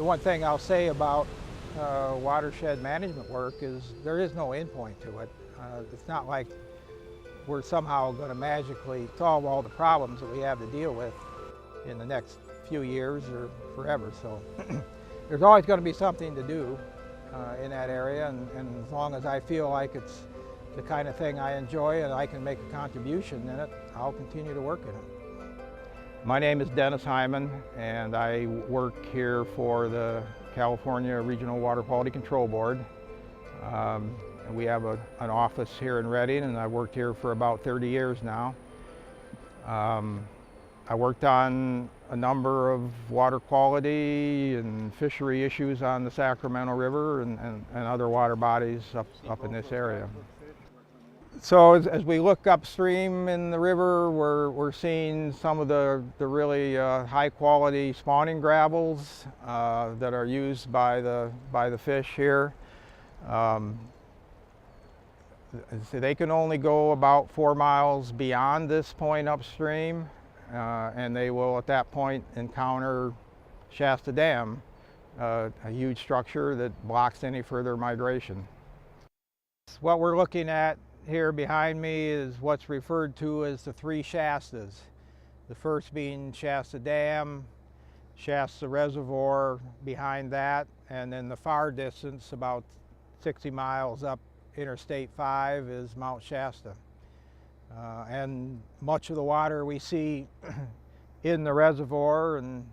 The one thing I'll say about watershed management work is there is no endpoint to it. It's not like we're somehow going to magically solve all the problems that we have to deal with in the next few years or forever. So there's always going to be something to do in that area, and as long as I feel like it's the kind of thing I enjoy and I can make a contribution in it, I'll continue to work in it. My name is Dennis Hieman, and I work here for the California Regional Water Quality Control Board. And we have an office here in Redding, and I've worked here for about 30 years now. I worked on a number of water quality and fishery issues on the Sacramento River and other water bodies up in this area. So as we look upstream in the river, we're seeing some of the really high quality spawning gravels that are used by the fish here. So they can only go about 4 miles beyond this point upstream, and they will at that point encounter Shasta Dam, a huge structure that blocks any further migration. What we're looking at here behind me is what's referred to as the three Shastas. The first being Shasta Dam, Shasta Reservoir behind that, and then the far distance, about 60 miles up Interstate 5, is Mount Shasta. And much of the water we see in the reservoir and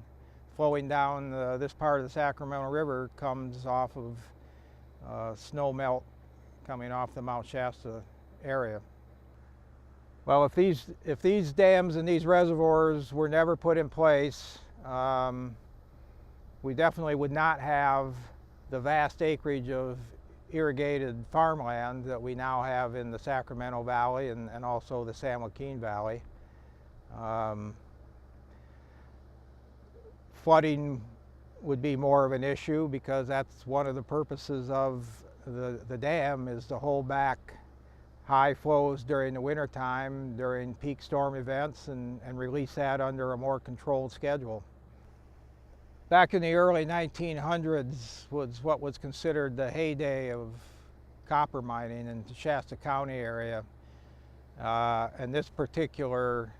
flowing down this part of the Sacramento River comes off of snow melt coming off the Mount Shasta area. Well, if these dams and these reservoirs were never put in place, we definitely would not have the vast acreage of irrigated farmland that we now have in the Sacramento Valley and also the San Joaquin Valley. Flooding would be more of an issue because that's one of the purposes of the dam, is to hold back high flows during the winter time, during peak storm events, and release that under a more controlled schedule. Back in the early 1900s was what was considered the heyday of copper mining in the Shasta County area. And this particular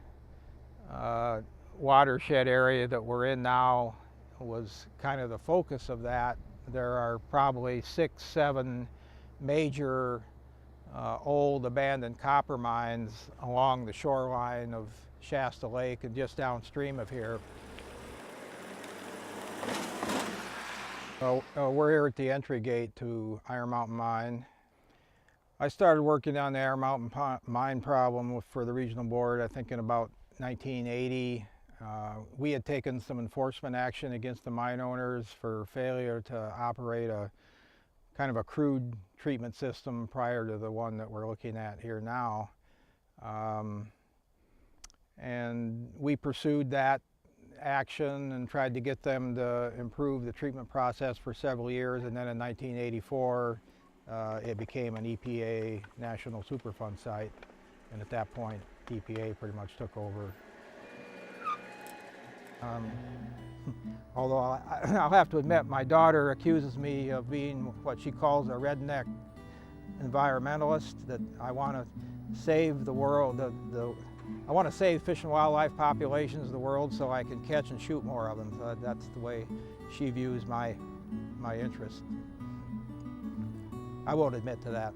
watershed area that we're in now was kind of the focus of that. There are probably 6, 7 major old abandoned copper mines along the shoreline of Shasta Lake and just downstream of here. We're here at the entry gate to Iron Mountain Mine. I started working on the Iron Mountain Mine problem for the regional board, I think in about 1980. We had taken some enforcement action against the mine owners for failure to operate a kind of a crude treatment system prior to the one that we're looking at here now. And we pursued that action and tried to get them to improve the treatment process for several years, and then in 1984 it became an EPA National Superfund site, and at that point EPA pretty much took over. Although I'll have to admit, my daughter accuses me of being what she calls a redneck environmentalist, that I want to save the world, I want to save fish and wildlife populations of the world so I can catch and shoot more of them. So that's the way she views my interest. I won't admit to that.